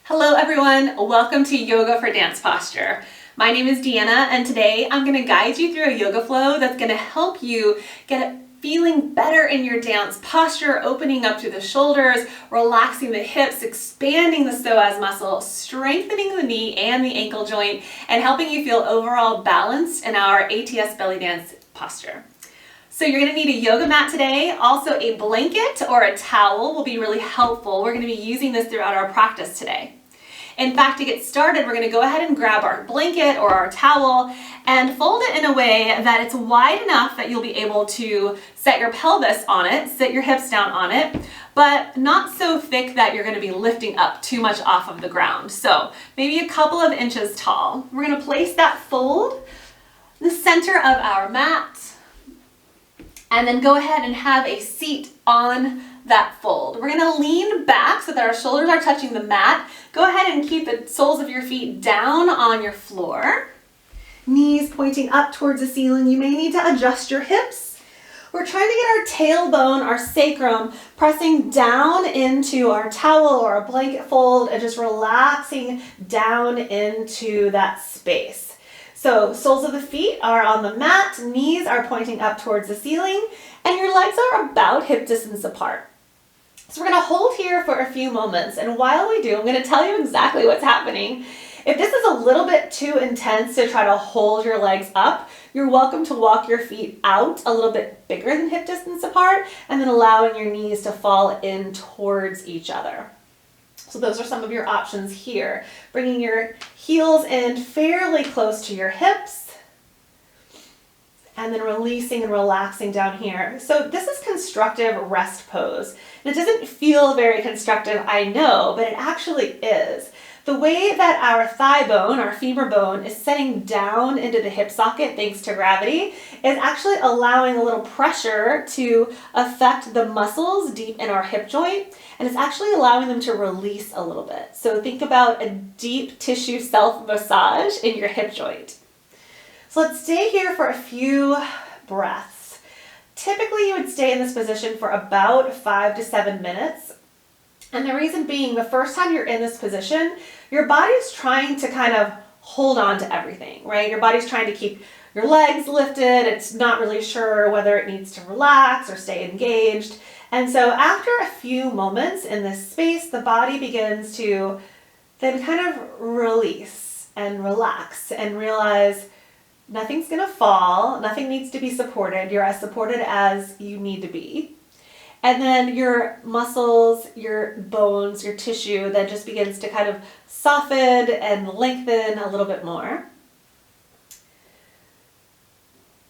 Hello everyone, welcome to Yoga for Dance Posture. My name is Deanna and today I'm going to guide you through a yoga flow that's going to help you get feeling better in your dance posture, opening up through the shoulders, relaxing the hips, expanding the psoas muscle, strengthening the knee and the ankle joint, and helping you feel overall balanced in our ATS belly dance posture. So you're going to need a yoga mat today. Also a blanket or a towel will be really helpful. We're going to be using this throughout our practice today. In fact, to get started, we're going to go ahead and grab our blanket or our towel and fold it in a way that it's wide enough that you'll be able to set your pelvis on it, sit your hips down on it, but not so thick that you're going to be lifting up too much off of the ground. So maybe a couple of inches tall. We're going to place that fold in the center of our mat and then go ahead and have a seat on that fold. We're going to lean back so that our shoulders are touching the mat. Go ahead and keep the soles of your feet down on your floor. Knees pointing up towards the ceiling. You may need to adjust your hips. We're trying to get our tailbone, our sacrum, pressing down into our towel or a blanket fold and just relaxing down into that space. So soles of the feet are on the mat, knees are pointing up towards the ceiling, and your legs are about hip distance apart. So we're going to hold here for a few moments, and while we do, I'm going to tell you exactly what's happening. If this is a little bit too intense to try to hold your legs up, you're welcome to walk your feet out a little bit bigger than hip distance apart, and then allowing your knees to fall in towards each other. So those are some of your options here. Bringing your heels in fairly close to your hips, and then releasing and relaxing down here. So this is constructive rest pose. And it doesn't feel very constructive, I know, but it actually is. The way that our thigh bone, our femur bone, is setting down into the hip socket thanks to gravity is actually allowing a little pressure to affect the muscles deep in our hip joint, and it's actually allowing them to release a little bit. So think about a deep tissue self-massage in your hip joint. So let's stay here for a few breaths. Typically you would stay in this position for about 5 to 7 minutes. And the reason being, the first time you're in this position, your body's trying to kind of hold on to everything, right? Your body's trying to keep your legs lifted. It's not really sure whether it needs to relax or stay engaged. And so after a few moments in this space, the body begins to then kind of release and relax and realize nothing's going to fall, nothing needs to be supported. You're as supported as you need to be. And then your muscles, your bones, your tissue then just begins to kind of soften and lengthen a little bit more.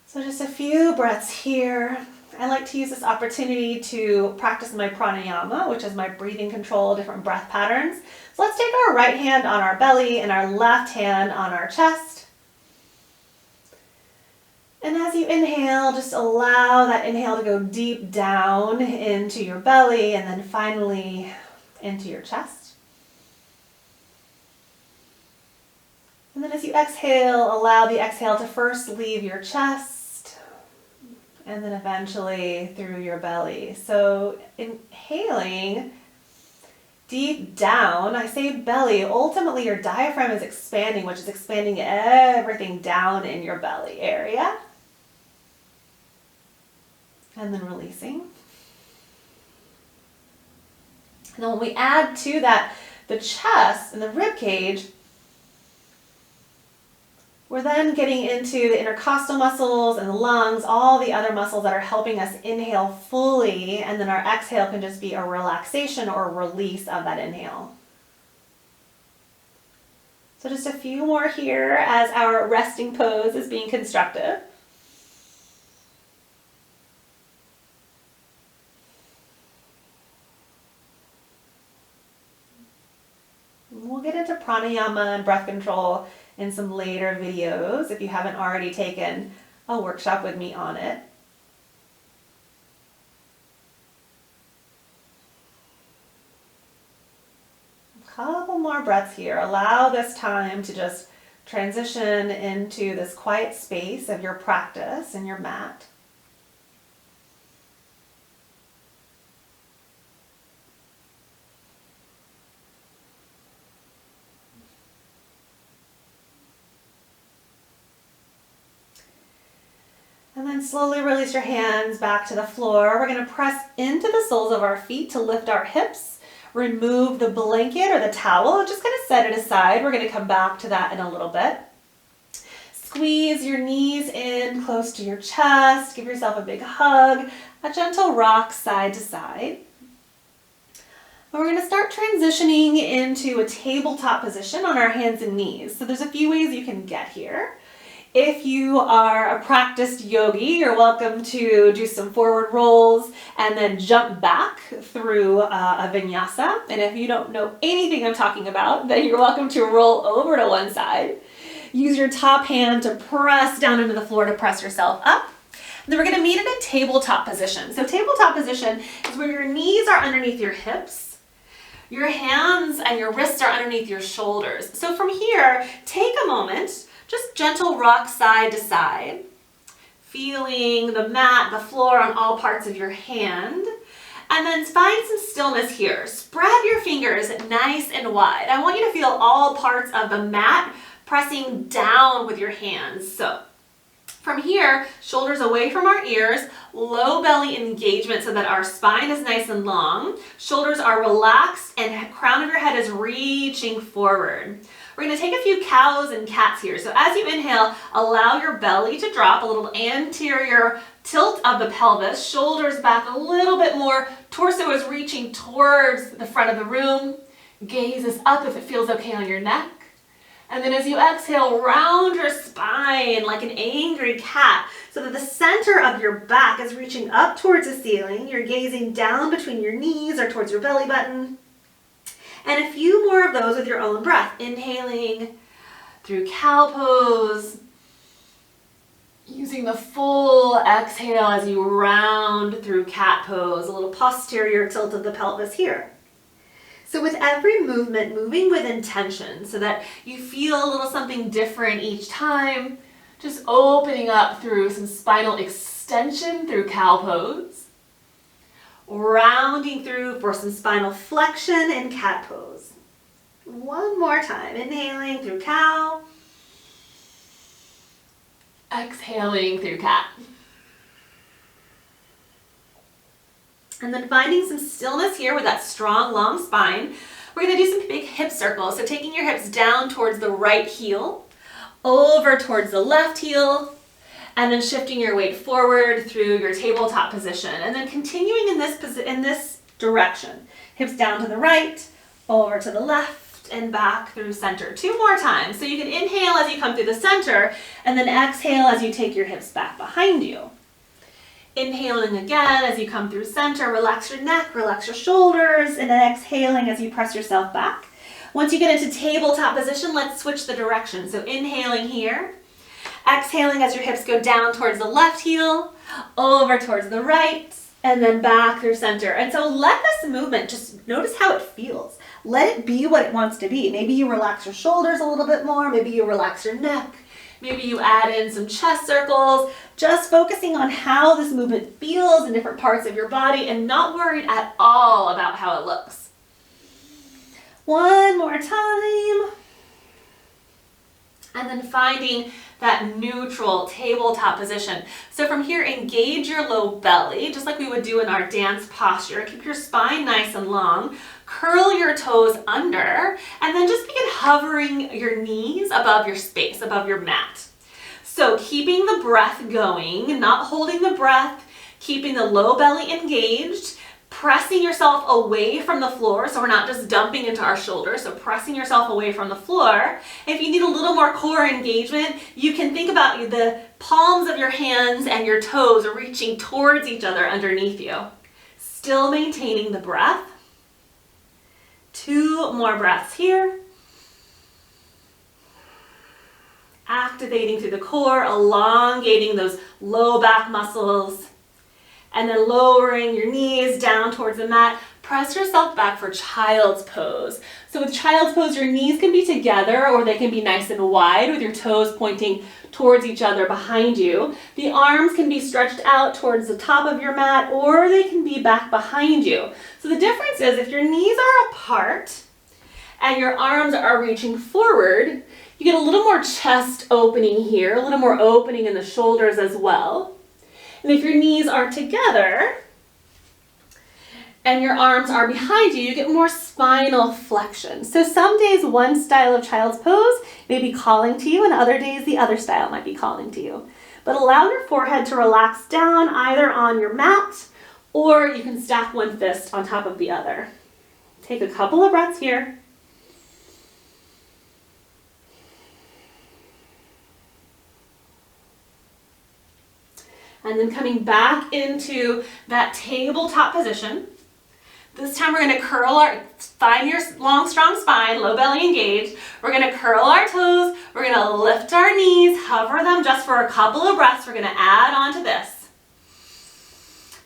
So just a few breaths here. I like to use this opportunity to practice my pranayama, which is my breathing control, different breath patterns. So let's take our right hand on our belly and our left hand on our chest. And as you inhale, just allow that inhale to go deep down into your belly and then finally into your chest. And then as you exhale, allow the exhale to first leave your chest and then eventually through your belly. So inhaling deep down, I say belly, ultimately your diaphragm is expanding, which is expanding everything down in your belly area. And then releasing. And then when we add to that the chest and the rib cage, we're then getting into the intercostal muscles and the lungs, all the other muscles that are helping us inhale fully, and then our exhale can just be a relaxation or a release of that inhale. So just a few more here as our resting pose is being constructive. We'll get into pranayama and breath control in some later videos if you haven't already taken a workshop with me on it. A couple more breaths here. Allow this time to just transition into this quiet space of your practice and your mat. And slowly release your hands back to the floor. We're going to press into the soles of our feet to lift our hips. Remove the blanket or the towel. Just kind of set it aside. We're going to come back to that in a little bit. Squeeze your knees in close to your chest. Give yourself a big hug. A gentle rock side to side. And we're going to start transitioning into a tabletop position on our hands and knees. So there's a few ways you can get here. If you are a practiced yogi, you're welcome to do some forward rolls and then jump back through a vinyasa. And if you don't know anything I'm talking about, then you're welcome to roll over to one side. Use your top hand to press down into the floor to press yourself up. And then we're going to meet in a tabletop position. So tabletop position is where your knees are underneath your hips. Your hands and your wrists are underneath your shoulders. So from here, take a moment. Just gentle rock side to side, feeling the mat, the floor on all parts of your hand, and then find some stillness here. Spread your fingers nice and wide. I want you to feel all parts of the mat pressing down with your hands. So from here, shoulders away from our ears, low belly engagement so that our spine is nice and long, shoulders are relaxed, and crown of your head is reaching forward. We're going to take a few cows and cats here. So as you inhale, allow your belly to drop, a little anterior tilt of the pelvis, shoulders back a little bit more, torso is reaching towards the front of the room, gaze is up if it feels okay on your neck. And then as you exhale, round your spine like an angry cat so that the center of your back is reaching up towards the ceiling. You're gazing down between your knees or towards your belly button. And a few more of those with your own breath. Inhaling through cow pose. Using the full exhale as you round through cat pose. A little posterior tilt of the pelvis here. So with every movement, moving with intention so that you feel a little something different each time. Just opening up through some spinal extension through cow pose. Rounding through for some spinal flexion in cat pose. One more time. Inhaling through cow. Exhaling through cat. And then finding some stillness here with that strong, long spine. We're going to do some big hip circles. So taking your hips down towards the right heel, over towards the left heel, and then shifting your weight forward through your tabletop position. And then continuing in this direction. Hips down to the right, over to the left, and back through center. Two more times. So you can inhale as you come through the center, and then exhale as you take your hips back behind you. Inhaling again as you come through center, relax your neck, relax your shoulders, and then exhaling as you press yourself back. Once you get into tabletop position, let's switch the direction. So inhaling here. Exhaling as your hips go down towards the left heel, over towards the right, and then back through center. And so let this movement, just notice how it feels. Let it be what it wants to be. Maybe you relax your shoulders a little bit more. Maybe you relax your neck. Maybe you add in some chest circles. Just focusing on how this movement feels in different parts of your body and not worried at all about how it looks. One more time. And then finding that neutral tabletop position. So from here, engage your low belly, just like we would do in our dance posture. Keep your spine nice and long. Curl your toes under, and then just begin hovering your knees above your space, above your mat. So keeping the breath going, not holding the breath, keeping the low belly engaged, pressing yourself away from the floor, so we're not just dumping into our shoulders, so pressing yourself away from the floor. If you need a little more core engagement, you can think about the palms of your hands and your toes reaching towards each other underneath you. Still maintaining the breath. Two more breaths here. Activating through the core, elongating those low back muscles. And then lowering your knees down towards the mat. Press yourself back for child's pose. So with child's pose, your knees can be together or they can be nice and wide with your toes pointing towards each other behind you. The arms can be stretched out towards the top of your mat or they can be back behind you. So the difference is if your knees are apart and your arms are reaching forward, you get a little more chest opening here, a little more opening in the shoulders as well. And if your knees are together and your arms are behind you, you get more spinal flexion. So some days one style of child's pose may be calling to you, and other days the other style might be calling to you. But allow your forehead to relax down either on your mat, or you can stack one fist on top of the other. Take a couple of breaths here. And then coming back into that tabletop position. This time we're going to find your long, strong spine, low belly engaged. We're going to curl our toes. We're going to lift our knees, hover them just for a couple of breaths. We're going to add on to this.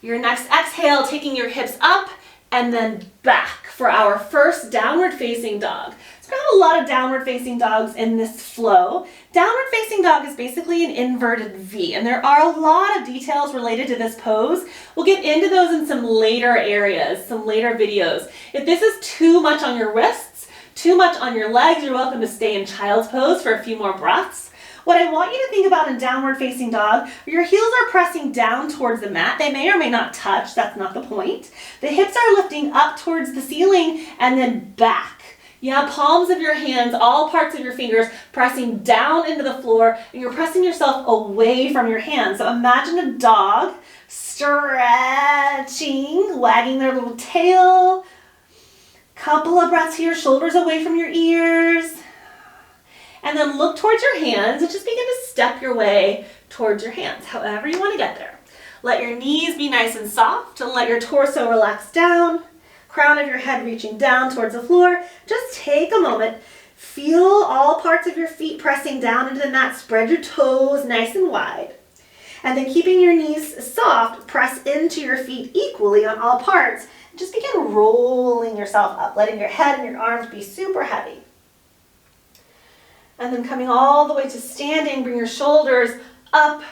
Your next exhale, taking your hips up and then back for our first downward facing dog. So we have a lot of downward facing dogs in this flow. Downward facing dog is basically an inverted V, and there are a lot of details related to this pose. We'll get into those in some later areas, some later videos. If this is too much on your wrists, too much on your legs, you're welcome to stay in child's pose for a few more breaths. What I want you to think about in downward facing dog, your heels are pressing down towards the mat. They may or may not touch, that's not the point. The hips are lifting up towards the ceiling and then back. You have palms of your hands, all parts of your fingers pressing down into the floor, and you're pressing yourself away from your hands. So imagine a dog stretching, wagging their little tail. Couple of breaths here, shoulders away from your ears. And then look towards your hands and just begin to step your way towards your hands, however you want to get there. Let your knees be nice and soft and let your torso relax down. Crown of your head reaching down towards the floor. Just take a moment. Feel all parts of your feet pressing down into the mat. Spread your toes nice and wide. And then keeping your knees soft, press into your feet equally on all parts. And just begin rolling yourself up, letting your head and your arms be super heavy. And then coming all the way to standing, bring your shoulders up,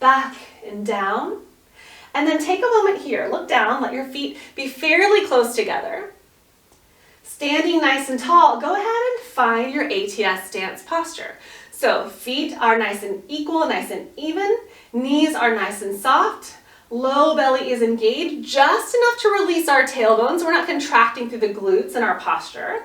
back, and down. And then take a moment here, look down, let your feet be fairly close together. Standing nice and tall, go ahead and find your ATS stance posture. So feet are nice and equal, nice and even. Knees are nice and soft. Low belly is engaged, just enough to release our tailbone so we're not contracting through the glutes in our posture.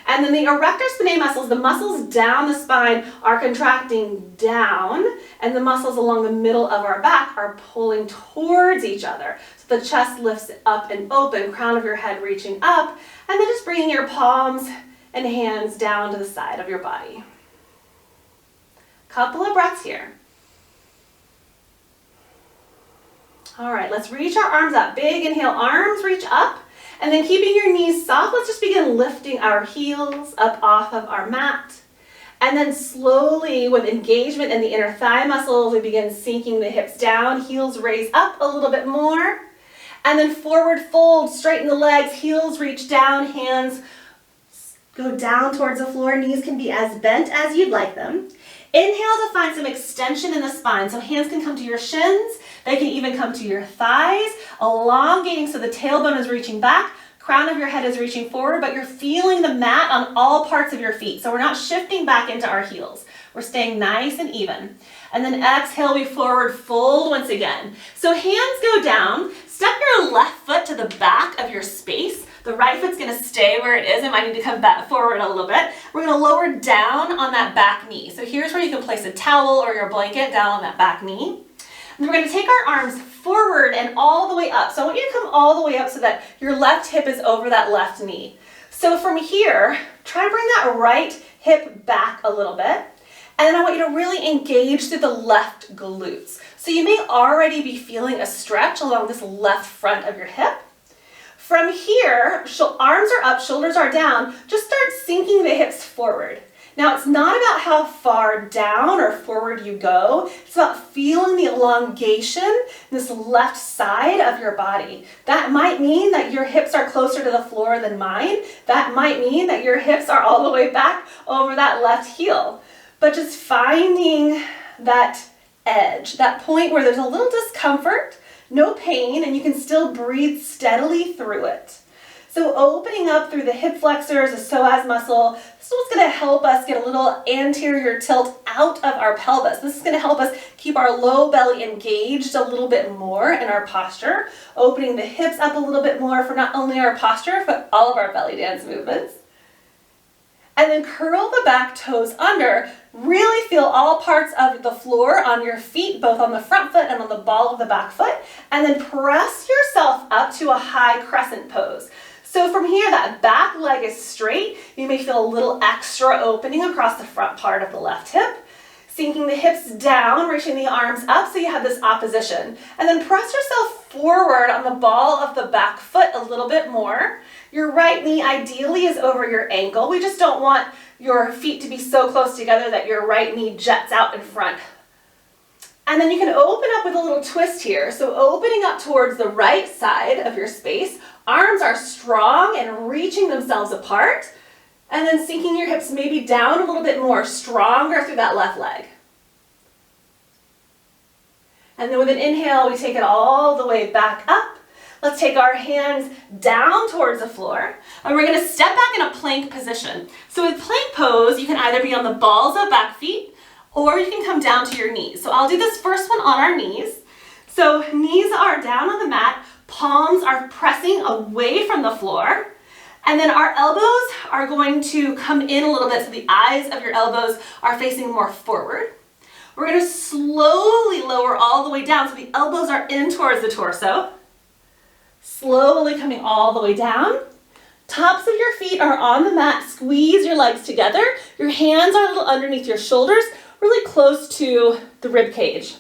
And then the erector spinae muscles, the muscles down the spine are contracting down, and the muscles along the middle of our back are pulling towards each other. So the chest lifts up and open, crown of your head reaching up, and then just bringing your palms and hands down to the side of your body. Couple of breaths here. All right, let's reach our arms up. Big inhale, arms reach up. And then keeping your knees soft, let's just begin lifting our heels up off of our mat. And then slowly, with engagement in the inner thigh muscles, we begin sinking the hips down, heels raise up a little bit more. And then forward fold, straighten the legs, heels reach down, hands go down towards the floor. Knees can be as bent as you'd like them. Inhale to find some extension in the spine. So hands can come to your shins. They can even come to your thighs, elongating so the tailbone is reaching back, crown of your head is reaching forward, but you're feeling the mat on all parts of your feet. So we're not shifting back into our heels. We're staying nice and even. And then exhale, we forward fold once again. So hands go down, step your left foot to the back of your space. The right foot's gonna stay where it is. It might need to come back forward a little bit. We're gonna lower down on that back knee. So here's where you can place a towel or your blanket down on that back knee. And we're gonna take our arms forward and all the way up. So I want you to come all the way up so that your left hip is over that left knee. So from here, try to bring that right hip back a little bit. And then I want you to really engage through the left glutes. So you may already be feeling a stretch along this left front of your hip. From here, arms are up, shoulders are down. Just start sinking the hips forward. Now, it's not about how far down or forward you go. It's about feeling the elongation in this left side of your body. That might mean that your hips are closer to the floor than mine. That might mean that your hips are all the way back over that left heel. But just finding that edge, that point where there's a little discomfort, no pain, and you can still breathe steadily through it. So opening up through the hip flexors, the psoas muscle, this is what's going to help us get a little anterior tilt out of our pelvis. This is going to help us keep our low belly engaged a little bit more in our posture, opening the hips up a little bit more for not only our posture, but all of our belly dance movements. And then curl the back toes under. Really feel all parts of the floor on your feet, both on the front foot and on the ball of the back foot. And then press yourself up to a high crescent pose. So from here, that back leg is straight. You may feel a little extra opening across the front part of the left hip. Sinking the hips down, reaching the arms up so you have this opposition. And then press yourself forward on the ball of the back foot a little bit more. Your right knee ideally is over your ankle. We just don't want your feet to be so close together that your right knee jets out in front. And then you can open up with a little twist here. So opening up towards the right side of your space, arms are strong and reaching themselves apart. And then sinking your hips maybe down a little bit more, stronger through that left leg. And then with an inhale, we take it all the way back up. Let's take our hands down towards the floor. And we're going to step back in a plank position. So with plank pose, you can either be on the balls of back feet, or you can come down to your knees. So I'll do this first one on our knees. So knees are down on the mat, palms are pressing away from the floor. And then our elbows are going to come in a little bit, so the eyes of your elbows are facing more forward. We're going to slowly lower all the way down, so the elbows are in towards the torso. Slowly coming all the way down. Tops of your feet are on the mat. Squeeze your legs together. Your hands are a little underneath your shoulders, really close to the rib cage.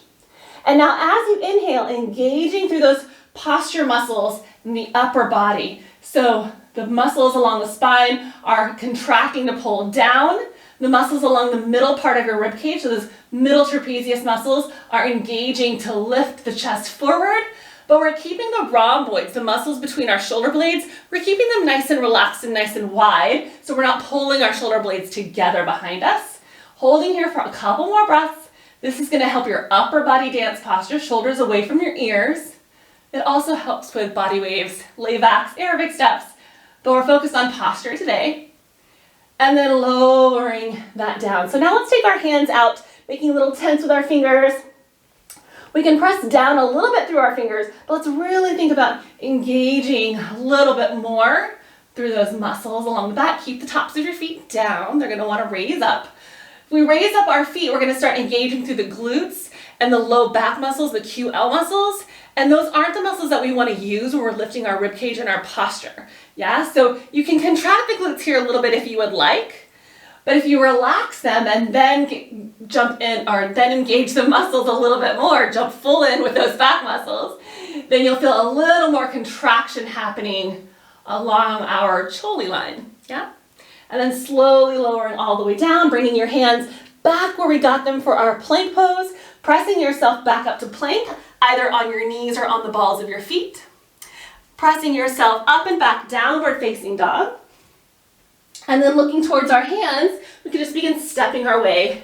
And now as you inhale, engaging through those posture muscles in the upper body. So the muscles along the spine are contracting to pull down. The muscles along the middle part of your rib cage, so those middle trapezius muscles, are engaging to lift the chest forward. But we're keeping the rhomboids, the muscles between our shoulder blades, we're keeping them nice and relaxed and nice and wide, so we're not pulling our shoulder blades together behind us. Holding here for a couple more breaths. This is going to help your upper body dance posture, shoulders away from your ears. It also helps with body waves, laybacks, aerobic steps. But we're focused on posture today. And then lowering that down. So now let's take our hands out, making a little tense with our fingers. We can press down a little bit through our fingers, but let's really think about engaging a little bit more through those muscles along the back. Keep the tops of your feet down. They're going to want to raise up. If we raise up our feet, we're going to start engaging through the glutes and the low back muscles, the QL muscles. And those aren't the muscles that we want to use when we're lifting our rib cage and our posture. Yeah, so you can contract the glutes here a little bit if you would like. But if you relax them and then jump in, or then engage the muscles a little bit more, jump full in with those back muscles, then you'll feel a little more contraction happening along our chole line. Yeah? And then slowly lowering all the way down, bringing your hands back where we got them for our plank pose, pressing yourself back up to plank, either on your knees or on the balls of your feet. Pressing yourself up and back, downward facing dog. And then looking towards our hands, we can just begin stepping our way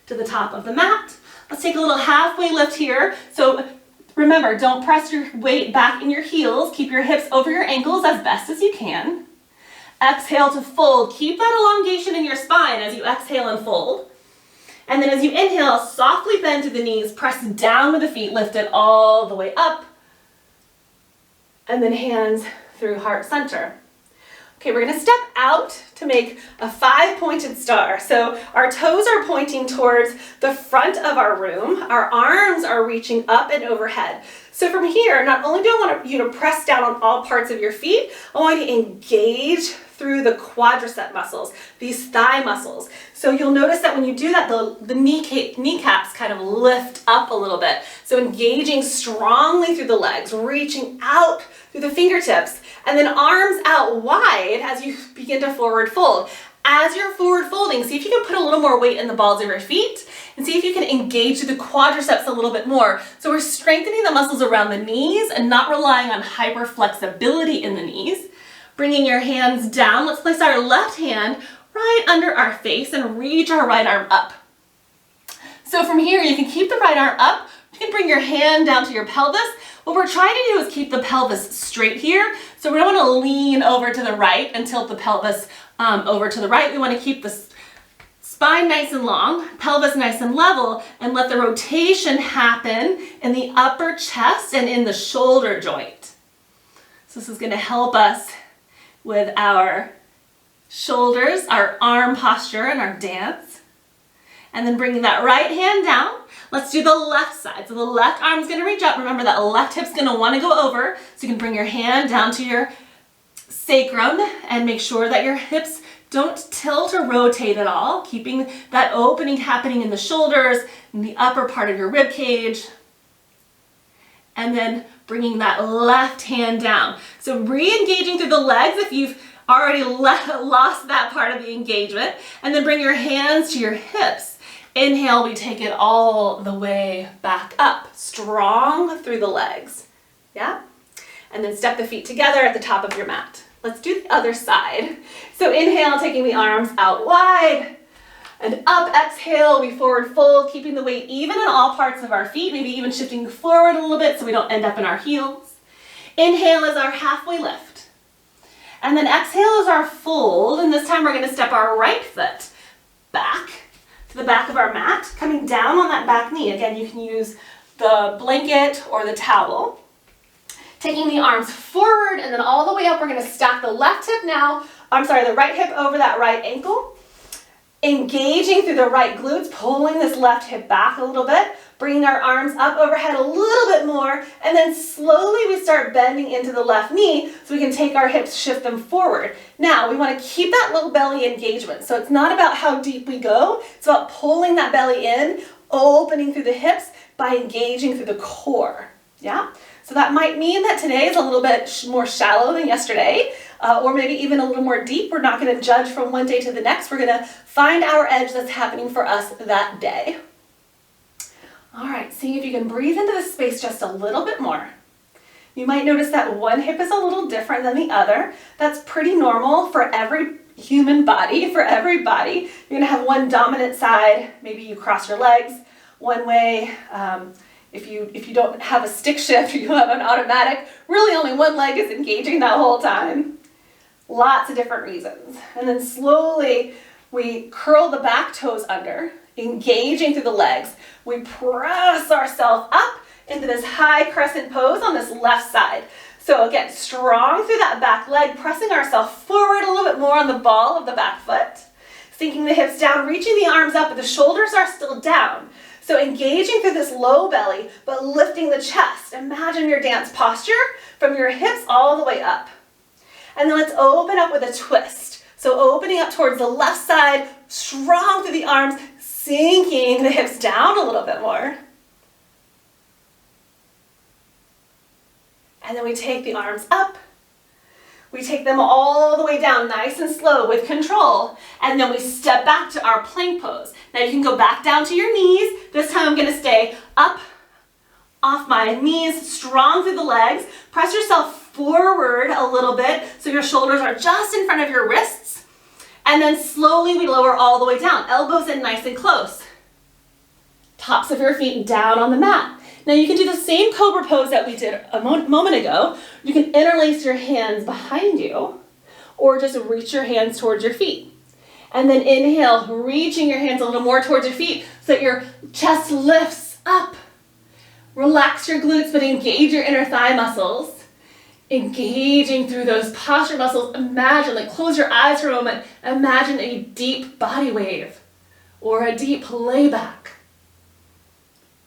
to the top of the mat. Let's take a little halfway lift here. So remember, don't press your weight back in your heels. Keep your hips over your ankles as best as you can. Exhale to fold. Keep that elongation in your spine as you exhale and fold. And then as you inhale, softly bend to the knees, press down with the feet, lift it all the way up. And then hands through heart center. Okay, we're going to step out to make a 5-pointed star. So our toes are pointing towards the front of our room. Our arms are reaching up and overhead. So from here, not only do I want you to press down on all parts of your feet, I want you to engage through the quadricep muscles, these thigh muscles. So you'll notice that when you do that, the kneecaps kind of lift up a little bit. So engaging strongly through the legs, reaching out through the fingertips, and then arms out wide as you begin to forward fold. As you're forward folding, see if you can put a little more weight in the balls of your feet and see if you can engage the quadriceps a little bit more. So we're strengthening the muscles around the knees and not relying on hyper flexibility in the knees. Bringing your hands down, let's place our left hand right under our face and reach our right arm up. So from here, you can keep the right arm up. You can bring your hand down to your pelvis. What we're trying to do is keep the pelvis straight here So we don't want to lean over to the right and tilt the pelvis over to the right. We want to keep the spine nice and long, pelvis nice and level, and let the rotation happen in the upper chest and in the shoulder joint. So this is going to help us with our shoulders, our arm posture, and our dance. And then bringing that right hand down. Let's do the left side. So the left arm's going to reach up. Remember that left hip's going to want to go over. So you can bring your hand down to your sacrum and make sure that your hips don't tilt or rotate at all, keeping that opening happening in the shoulders, in the upper part of your rib cage. And then bringing that left hand down. So re-engaging through the legs if you've already lost that part of the engagement. And then bring your hands to your hips. Inhale, we take it all the way back up, strong through the legs. Yeah? And then step the feet together at the top of your mat. Let's do the other side. So inhale, taking the arms out wide and up. Exhale, we forward fold, keeping the weight even in all parts of our feet, maybe even shifting forward a little bit so we don't end up in our heels. Inhale is our halfway lift. And then exhale is our fold, and this time we're going to step our right foot back to the back of our mat, coming down on that back knee. Again, you can use the blanket or the towel. Taking the arms forward and then all the way up, we're going to stack the left hip now, the right hip over that right ankle. Engaging through the right glutes, pulling this left hip back a little bit, bringing our arms up overhead a little bit more, and then slowly we start bending into the left knee so we can take our hips, shift them forward. Now, we want to keep that little belly engagement. So it's not about how deep we go, it's about pulling that belly in, opening through the hips by engaging through the core. Yeah? So that might mean that today is a little bit more shallow than yesterday, or maybe even a little more deep. We're not going to judge from one day to the next. We're going to find our edge that's happening for us that day. All right, see if you can breathe into the space just a little bit more. You might notice that one hip is a little different than the other. That's pretty normal for every human body, for everybody. You're going to have one dominant side. Maybe you cross your legs one way. If you don't have a stick shift or you have an automatic, really only one leg is engaging that whole time. Lots of different reasons. And then slowly we curl the back toes under, engaging through the legs. We press ourselves up into this high crescent pose on this left side. So again, strong through that back leg, pressing ourselves forward a little bit more on the ball of the back foot. Sinking the hips down, reaching the arms up, but the shoulders are still down. So engaging through this low belly, but lifting the chest. Imagine your dance posture from your hips all the way up. And then let's open up with a twist. So opening up towards the left side, strong through the arms, sinking the hips down a little bit more. And then we take the arms up. We take them all the way down, nice and slow with control. And then we step back to our plank pose. Now you can go back down to your knees. This time I'm going to stay up off my knees, strong through the legs. Press yourself forward a little bit so your shoulders are just in front of your wrists. And then slowly we lower all the way down. Elbows in nice and close. Tops of your feet down on the mat. Now you can do the same cobra pose that we did a moment ago. You can interlace your hands behind you or just reach your hands towards your feet. And then inhale, reaching your hands a little more towards your feet so that your chest lifts up. Relax your glutes, but engage your inner thigh muscles. Engaging through those posture muscles. Imagine, like close your eyes for a moment. Imagine a deep body wave or a deep layback.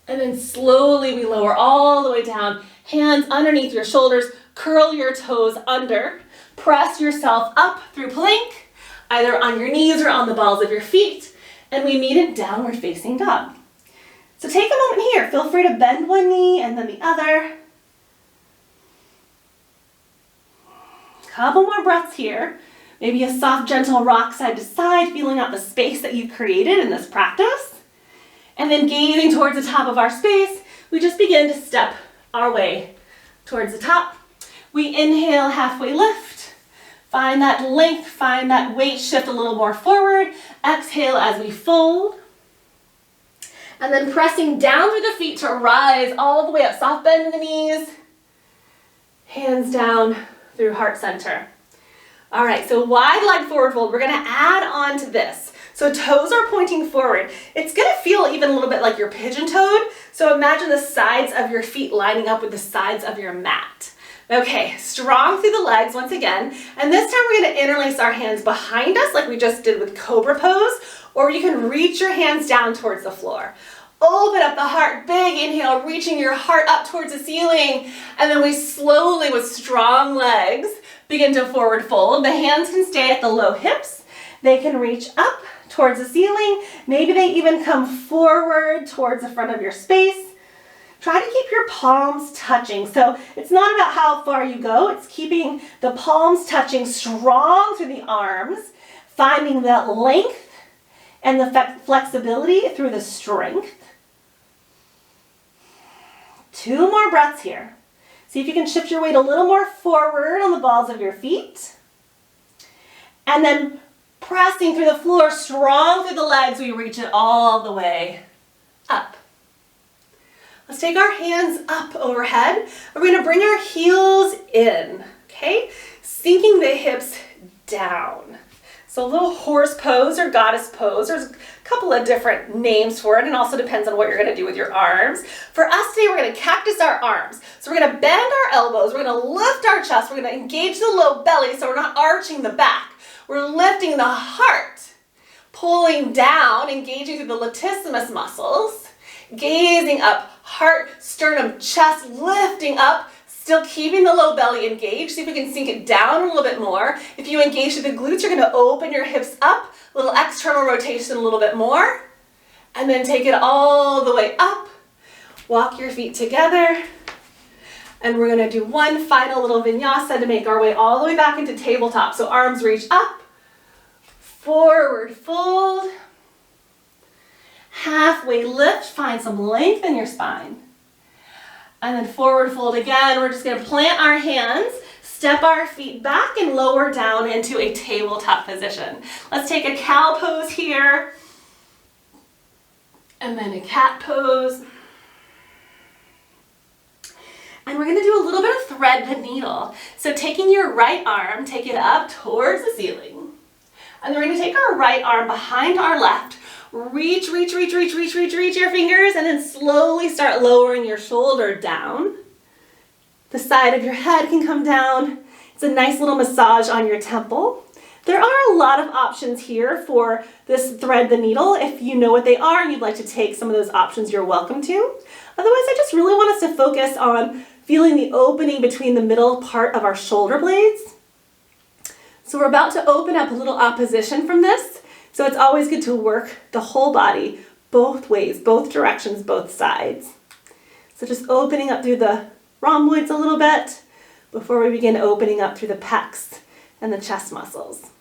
And then slowly we lower all the way down, hands underneath your shoulders, curl your toes under, press yourself up through plank, either on your knees or on the balls of your feet, and we meet in downward facing dog. So take a moment here, feel free to bend one knee and then the other. Couple more breaths here, maybe a soft, gentle rock side to side, feeling out the space that you've created in this practice. And then gazing towards the top of our space, we just begin to step our way towards the top. We inhale, halfway lift. Find that length, find that weight shift a little more forward. Exhale as we fold. And then pressing down through the feet to rise all the way up. Soft bend in the knees. Hands down, through heart center. All right, so wide leg forward fold. We're gonna add on to this. So toes are pointing forward. It's gonna feel even a little bit like you're pigeon-toed. So imagine the sides of your feet lining up with the sides of your mat. Okay, strong through the legs once again. And this time we're gonna interlace our hands behind us like we just did with cobra pose, or you can reach your hands down towards the floor. Open up the heart, big inhale, reaching your heart up towards the ceiling. And then we slowly, with strong legs, begin to forward fold. The hands can stay at the low hips. They can reach up towards the ceiling. Maybe they even come forward towards the front of your space. Try to keep your palms touching. So it's not about how far you go, it's keeping the palms touching, strong through the arms, finding that length and the flexibility through the strength. 2 more breaths here. See if you can shift your weight a little more forward on the balls of your feet. And then pressing through the floor, strong through the legs, we reach it all the way up. Let's take our hands up overhead. We're going to bring our heels in, okay? Sinking the hips down. So a little horse pose or goddess pose. There's a couple of different names for it, and also depends on what you're going to do with your arms. For us today, we're going to cactus our arms. So we're going to bend our elbows. We're going to lift our chest. We're going to engage the low belly so we're not arching the back. We're lifting the heart, pulling down, engaging through the latissimus muscles, gazing up, heart, sternum, chest, lifting up, still keeping the low belly engaged. See if we can sink it down a little bit more. If you engage through the glutes, you're going to open your hips up, a little external rotation a little bit more, and then take it all the way up. Walk your feet together, and we're going to do one final little vinyasa to make our way all the way back into tabletop. So arms reach up, forward fold, halfway lift, find some length in your spine. And then forward fold again. We're just going to plant our hands, step our feet back, and lower down into a tabletop position. Let's take a cow pose here, and then a cat pose. And we're going to do a little bit of thread the needle. So taking your right arm, take it up towards the ceiling. And then we're going to take our right arm behind our left, reach your fingers, and then slowly start lowering your shoulder down. The side of your head can come down. It's a nice little massage on your temple. There are a lot of options here for this thread the needle. If you know what they are and you'd like to take some of those options, you're welcome to. Otherwise, I just really want us to focus on feeling the opening between the middle part of our shoulder blades. So we're about to open up a little opposition from this. So it's always good to work the whole body, both ways, both directions, both sides. So just opening up through the rhomboids a little bit before we begin opening up through the pecs and the chest muscles.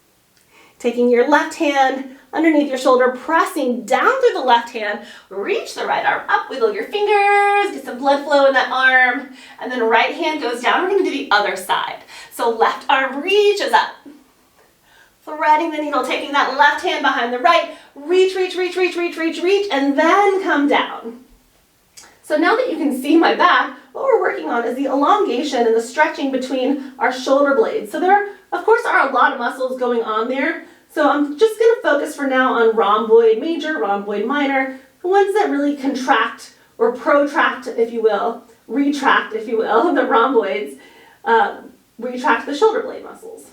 Taking your left hand underneath your shoulder, pressing down through the left hand, reach the right arm up, wiggle your fingers, get some blood flow in that arm, and then right hand goes down. We're going to do the other side. So left arm reaches up. Threading the needle, taking that left hand behind the right, reach, and then come down. So now that you can see my back, what we're working on is the elongation and the stretching between our shoulder blades. So there, of course, are a lot of muscles going on there. So I'm just going to focus for now on rhomboid major, rhomboid minor, the ones that really contract or protract, if you will, retract, if you will, the rhomboids, retract the shoulder blade muscles.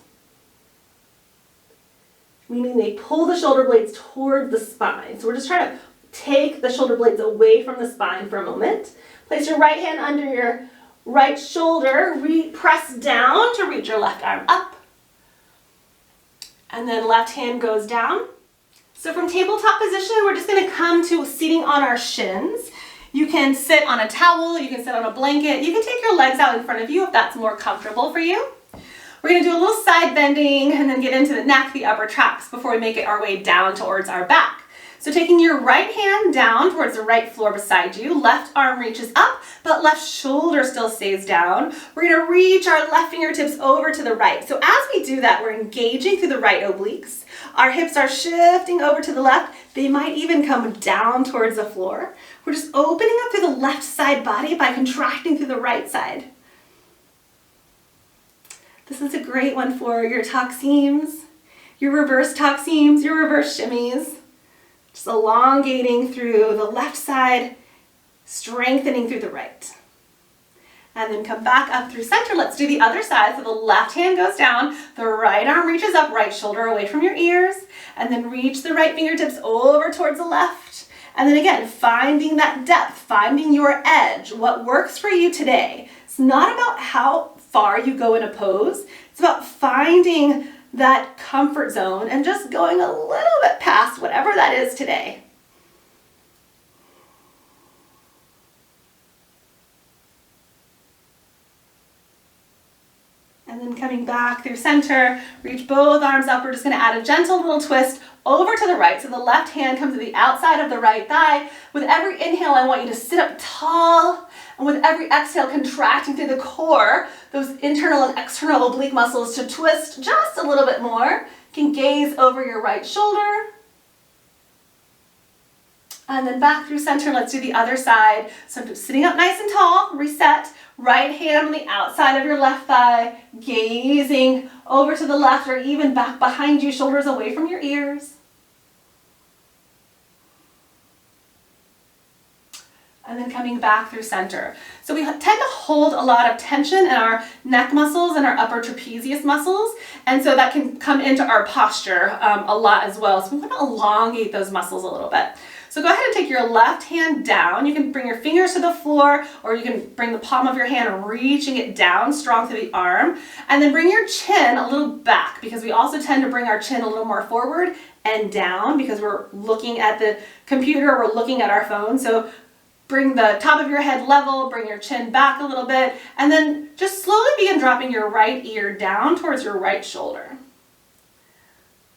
Meaning they pull the shoulder blades toward the spine. So we're just trying to take the shoulder blades away from the spine for a moment. Place your right hand under your right shoulder, press down to reach your left arm up. And then left hand goes down. So from tabletop position, we're just going to come to sitting on our shins. You can sit on a towel, you can sit on a blanket, you can take your legs out in front of you if that's more comfortable for you. We're going to do a little side bending and then get into the neck, the upper tracts before we make it our way down towards our back. So taking your right hand down towards the right floor beside you, left arm reaches up, but left shoulder still stays down. We're going to reach our left fingertips over to the right. So as we do that, we're engaging through the right obliques. Our hips are shifting over to the left. They might even come down towards the floor. We're just opening up through the left side body by contracting through the right side. This is a great one for your tuck seams, your reverse tuck seams, your reverse shimmies. Just elongating through the left side, strengthening through the right. And then come back up through center. Let's do the other side. So the left hand goes down, the right arm reaches up, right shoulder away from your ears, and then reach the right fingertips over towards the left. And then again, finding that depth, finding your edge, what works for you today. It's not about how far you go in a pose. It's about finding that comfort zone and just going a little bit past whatever that is today. And then coming back through center, reach both arms up. We're just going to add a gentle little twist over to the right. So the left hand comes to the outside of the right thigh. With every inhale, I want you to sit up tall. And with every exhale, contracting through the core, those internal and external oblique muscles to twist just a little bit more. You can gaze over your right shoulder. And then back through center, let's do the other side. So I'm sitting up nice and tall, reset. Right hand on the outside of your left thigh, gazing over to the left or even back behind you, shoulders away from your ears. And then coming back through center. So we tend to hold a lot of tension in our neck muscles and our upper trapezius muscles. And so that can come into our posture a lot as well. So we want to elongate those muscles a little bit. So go ahead and take your left hand down. You can bring your fingers to the floor, or you can bring the palm of your hand, reaching it down strong through the arm. And then bring your chin a little back, because we also tend to bring our chin a little more forward and down because we're looking at the computer, we're looking at our phone. So bring the top of your head level, bring your chin back a little bit, and then just slowly begin dropping your right ear down towards your right shoulder.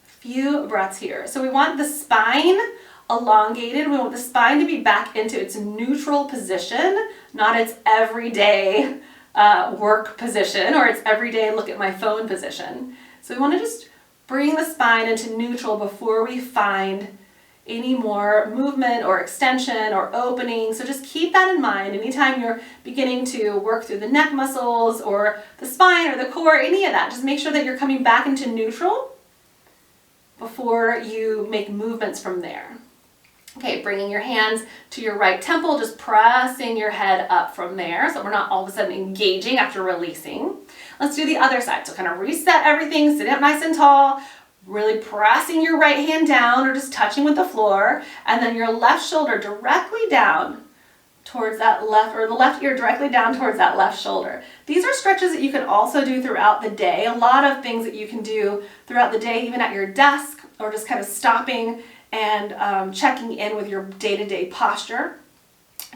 A few breaths here. So we want the spine elongated. We want the spine to be back into its neutral position, not its everyday work position or its everyday look at my phone position. So we want to just bring the spine into neutral before we find any more movement or extension or opening. So just keep that in mind anytime you're beginning to work through the neck muscles or the spine or the core, any of that. Just make sure that you're coming back into neutral before you make movements from there. Okay, bringing your hands to your right temple, just pressing your head up from there so we're not all of a sudden engaging after releasing. Let's do the other side. So kind of reset everything, sit up nice and tall, really pressing your right hand down or just touching with the floor, and then your left shoulder directly down towards that left, or the left ear directly down towards that left shoulder. These are stretches that you can also do throughout the day. A lot of things that you can do throughout the day, even at your desk, or just kind of stopping and checking in with your day-to-day posture,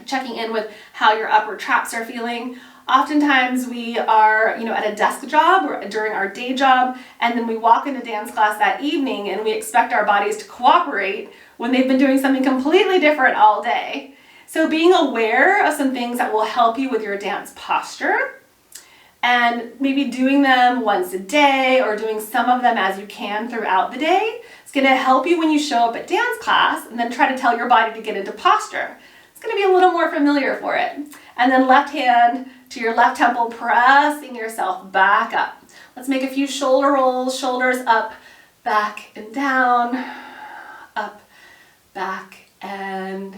checking in with how your upper traps are feeling. Oftentimes we are, at a desk job or during our day job, and then we walk into dance class that evening and we expect our bodies to cooperate when they've been doing something completely different all day. So being aware of some things that will help you with your dance posture, and maybe doing them once a day or doing some of them as you can throughout the day. It's going to help you when you show up at dance class and then try to tell your body to get into posture. It's going to be a little more familiar for it. And then left hand to your left temple, pressing yourself back up. Let's make a few shoulder rolls, shoulders up, back and down, up, back and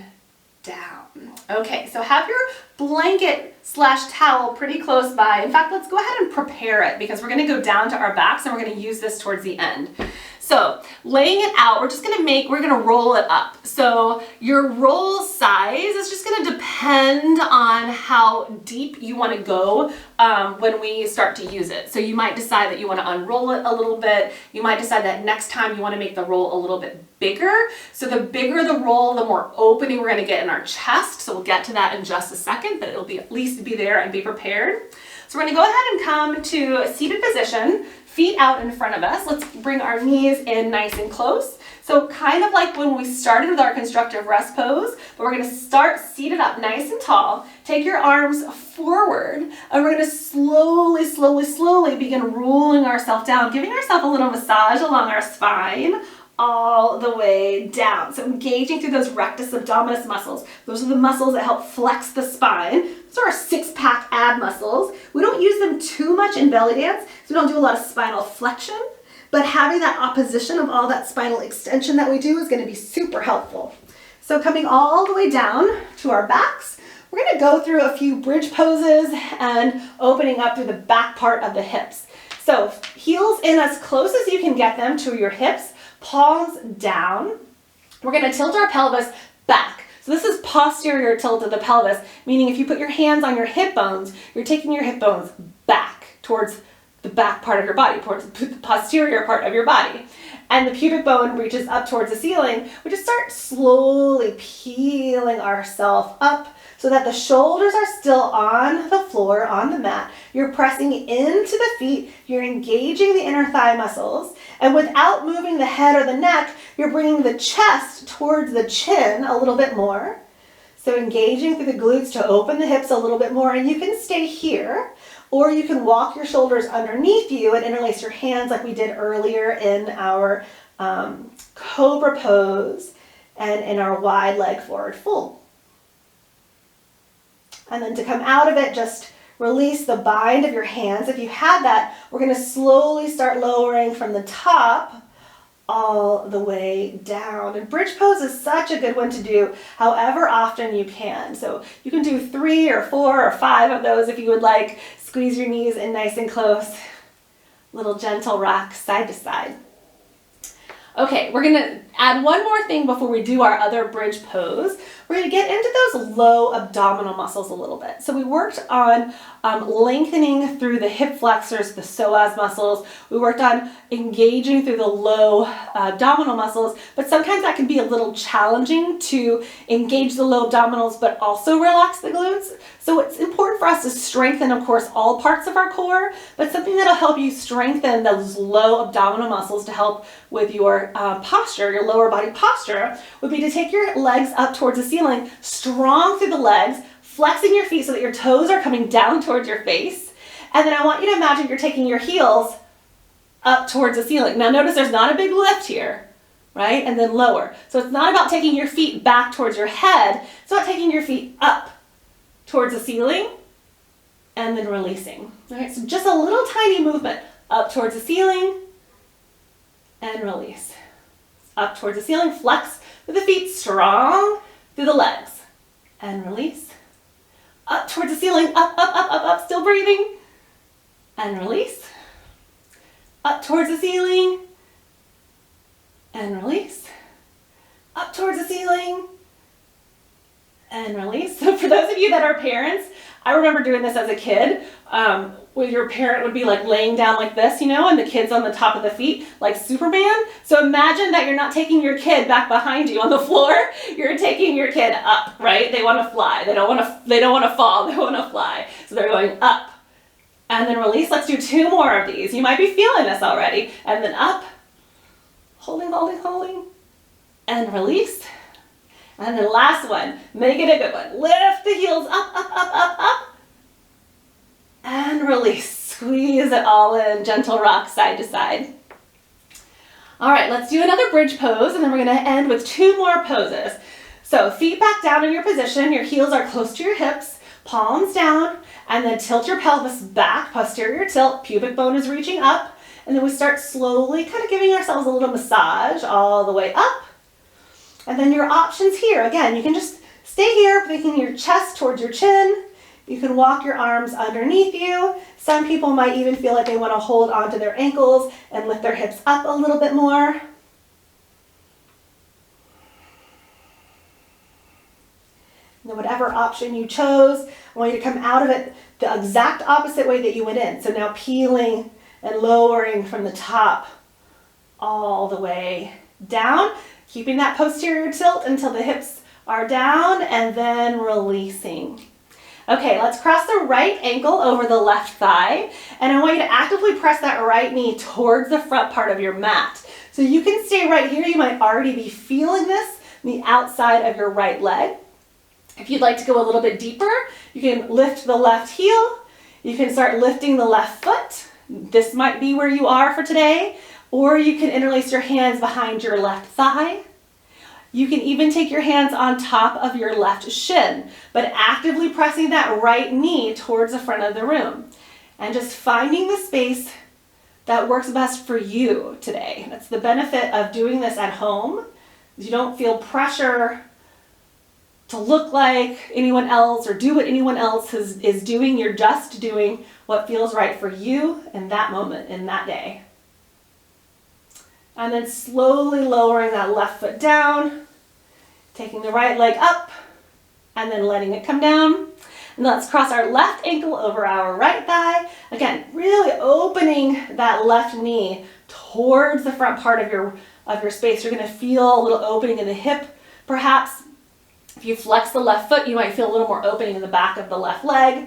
down. Okay, so have your blanket/towel pretty close by. In fact, let's go ahead and prepare it because we're going to go down to our backs and we're going to use this towards the end. So laying it out, we're going to roll it up. So your roll size is just going to depend on how deep you want to go when we start to use it. So you might decide that you want to unroll it a little bit. You might decide that next time you want to make the roll a little bit bigger. So the bigger the roll, the more opening we're going to get in our chest. So we'll get to that in just a second, but it'll be at least be there and be prepared. So we're going to go ahead and come to a seated position, feet out in front of us. Let's bring our knees in nice and close. So kind of like when we started with our constructive rest pose, but we're going to start seated up nice and tall. Take your arms forward, and we're going to slowly, slowly, slowly begin rolling ourselves down, giving ourselves a little massage along our spine, all the way down. So engaging through those rectus abdominis muscles. Those are the muscles that help flex the spine. Those are our six-pack ab muscles. We don't use them too much in belly dance, so we don't do a lot of spinal flexion, but having that opposition of all that spinal extension that we do is going to be super helpful. So coming all the way down to our backs, we're going to go through a few bridge poses and opening up through the back part of the hips. So heels in as close as you can get them to your hips, palms down. We're going to tilt our pelvis back. So this is posterior tilt of the pelvis, meaning if you put your hands on your hip bones, you're taking your hip bones back towards the back part of your body, towards the posterior part of your body. And the pubic bone reaches up towards the ceiling. We just start slowly peeling ourselves up so that the shoulders are still on the floor, on the mat. You're pressing into the feet. You're engaging the inner thigh muscles. And without moving the head or the neck, you're bringing the chest towards the chin a little bit more. So engaging through the glutes to open the hips a little bit more. And you can stay here, or you can walk your shoulders underneath you and interlace your hands like we did earlier in our cobra pose and in our wide leg forward fold. And then to come out of it, just release the bind of your hands. If you had that, we're going to slowly start lowering from the top all the way down. And bridge pose is such a good one to do however often you can. So you can do 3 or 4 or 5 of those if you would like. Squeeze your knees in nice and close. Little gentle rock side to side. Okay, we're going to add one more thing before we do our other bridge pose. We're going to get into those low abdominal muscles a little bit. So we worked on lengthening through the hip flexors, the psoas muscles. We worked on engaging through the low abdominal muscles, but sometimes that can be a little challenging to engage the low abdominals but also relax the glutes. So it's important for us to strengthen, of course, all parts of our core, but something that'll help you strengthen those low abdominal muscles to help with your posture, your lower body posture, would be to take your legs up towards the ceiling, strong through the legs, flexing your feet so that your toes are coming down towards your face. And then I want you to imagine you're taking your heels up towards the ceiling. Now notice there's not a big lift here, right? And then lower. So it's not about taking your feet back towards your head. It's about taking your feet up towards the ceiling and then releasing. All right, so just a little tiny movement up towards the ceiling and release. Up towards the ceiling, flex with the feet strong through the legs and release. Up towards the ceiling, up, up, up, up, up, still breathing and release. Up towards the ceiling and release. Up towards the ceiling and release. So for those of you that are parents, I remember doing this as a kid, where your parent would be like laying down like this, you know, and the kid's on the top of the feet like Superman. So imagine that you're not taking your kid back behind you on the floor. You're taking your kid up, right? They want to fly. They don't want to fall. They want to fly. So they're going up and then release. Let's do 2 more of these. You might be feeling this already. And then up, holding, holding, holding, and release. And then last one, make it a good one. Lift the heels up, up, up, up, up. And release. Squeeze it all in. Gentle rock side to side. All right, let's do another bridge pose, and then we're going to end with 2 more poses. So feet back down in your position. Your heels are close to your hips. Palms down. And then tilt your pelvis back. Posterior tilt. Pubic bone is reaching up. And then we start slowly kind of giving ourselves a little massage all the way up. And then your options here, again, you can just stay here, making your chest towards your chin. You can walk your arms underneath you. Some people might even feel like they want to hold onto their ankles and lift their hips up a little bit more. And then whatever option you chose, I want you to come out of it the exact opposite way that you went in. So now peeling and lowering from the top all the way down. Keeping that posterior tilt until the hips are down and then releasing. Okay, let's cross the right ankle over the left thigh, and I want you to actively press that right knee towards the front part of your mat. So you can stay right here. You might already be feeling this on the outside of your right leg. If you'd like to go a little bit deeper, you can lift the left heel. You can start lifting the left foot. This might be where you are for today. Or you can interlace your hands behind your left thigh. You can even take your hands on top of your left shin, but actively pressing that right knee towards the front of the room. And just finding the space that works best for you today. That's the benefit of doing this at home. You don't feel pressure to look like anyone else or do what anyone else is doing. You're just doing what feels right for you in that moment, in that day. And then slowly lowering that left foot down, taking the right leg up, and then letting it come down. And let's cross our left ankle over our right thigh. Again, really opening that left knee towards the front part of your space. You're going to feel a little opening in the hip, perhaps. If you flex the left foot, you might feel a little more opening in the back of the left leg.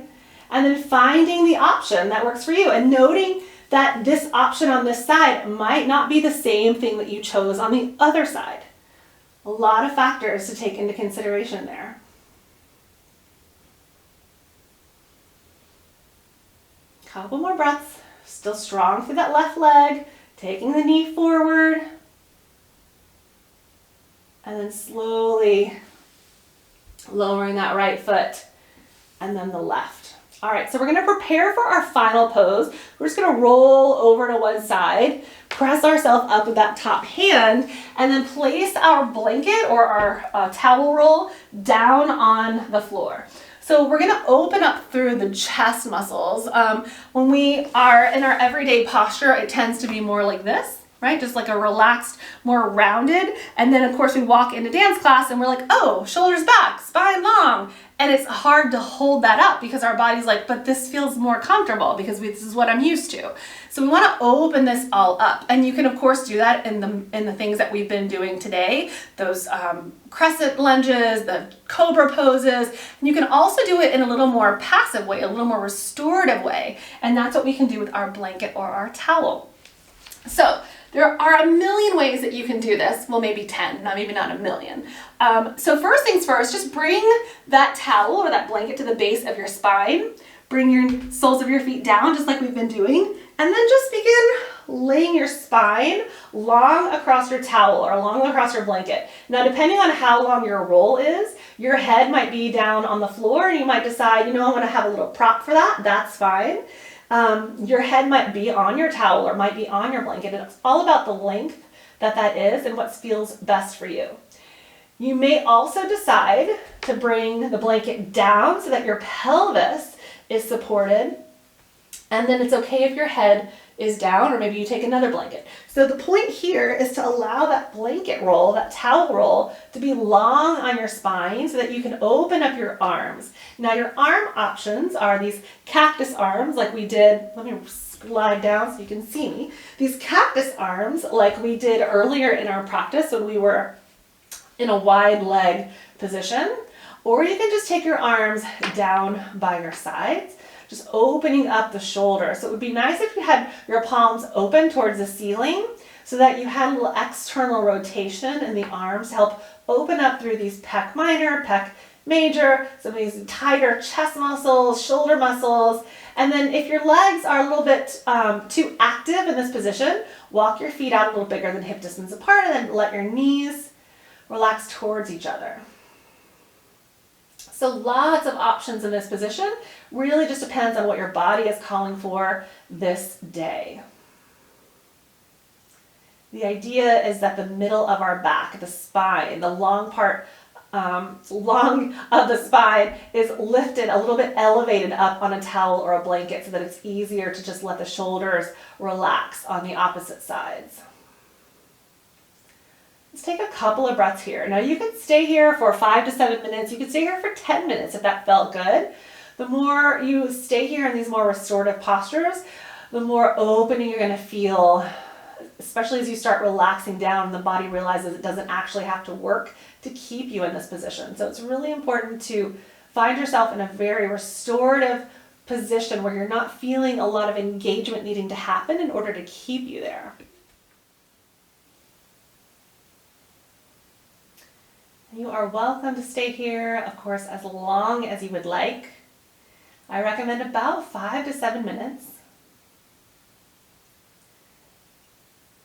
And then finding the option that works for you and noting that this option on this side might not be the same thing that you chose on the other side. A lot of factors to take into consideration there. Couple more breaths. Still strong through that left leg, taking the knee forward. And then slowly lowering that right foot and then the left. All right, so we're going to prepare for our final pose. We're just going to roll over to one side, press ourselves up with that top hand, and then place our blanket or our towel roll down on the floor. So we're going to open up through the chest muscles. When we are in our everyday posture, it tends to be more like this. Right? Just like a relaxed, more rounded. And then of course we walk into dance class and we're like, oh, shoulders back, spine long. And it's hard to hold that up because our body's like, but this feels more comfortable because this is what I'm used to. So we want to open this all up. And you can of course do that in the things that we've been doing today, those crescent lunges, the cobra poses. And you can also do it in a little more passive way, a little more restorative way. And that's what we can do with our blanket or our towel. So there are a million ways that you can do this. Well, maybe 10, maybe not a million. So first things first, just bring that towel or that blanket to the base of your spine. Bring your soles of your feet down, just like we've been doing. And then just begin laying your spine long across your towel or long across your blanket. Now, depending on how long your roll is, your head might be down on the floor and you might decide, I want to have a little prop for that. That's fine. Your head might be on your towel or might be on your blanket. It's all about the length that is and what feels best for you. You may also decide to bring the blanket down so that your pelvis is supported. And then it's okay if your head is down, or maybe you take another blanket. So the point here is to allow that blanket roll, that towel roll, to be long on your spine so that you can open up your arms. Now your arm options are these cactus arms like we did. Let me slide down so you can see me. These cactus arms like we did earlier in our practice when we were in a wide leg position. Or you can just take your arms down by your sides, just opening up the shoulders. So it would be nice if you had your palms open towards the ceiling so that you had a little external rotation in the arms to help open up through these pec minor, pec major, some of these tighter chest muscles, shoulder muscles. And then if your legs are a little bit too active in this position, walk your feet out a little bigger than hip distance apart and then let your knees relax towards each other. So lots of options in this position. Really just depends on what your body is calling for this day. The idea is that the middle of our back, the spine, the long part, long of the spine is lifted, a little bit elevated up on a towel or a blanket so that it's easier to just let the shoulders relax on the opposite sides. Let's take a couple of breaths here. Now you can stay here for 5 to 7 minutes. You can stay here for 10 minutes if that felt good. The more you stay here in these more restorative postures, the more opening you're going to feel, especially as you start relaxing down and the body realizes it doesn't actually have to work to keep you in this position. So it's really important to find yourself in a very restorative position where you're not feeling a lot of engagement needing to happen in order to keep you there. You are welcome to stay here, of course, as long as you would like. I recommend about 5 to 7 minutes.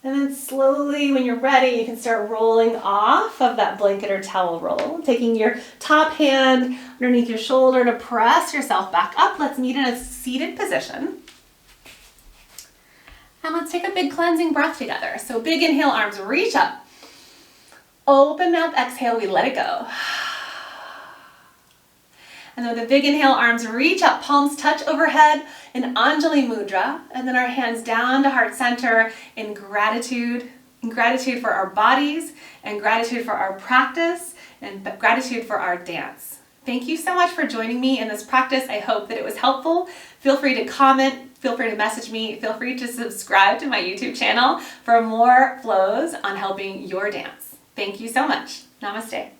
And then slowly, when you're ready, you can start rolling off of that blanket or towel roll, taking your top hand underneath your shoulder to press yourself back up. Let's meet in a seated position. And let's take a big cleansing breath together. So big inhale, arms reach up. Open mouth, exhale, we let it go. And then with a big inhale, arms reach up, palms touch overhead in Anjali Mudra, and then our hands down to heart center in gratitude for our bodies, and gratitude for our practice, and gratitude for our dance. Thank you so much for joining me in this practice. I hope that it was helpful. Feel free to comment, feel free to message me, feel free to subscribe to my YouTube channel for more flows on helping your dance. Thank you so much. Namaste.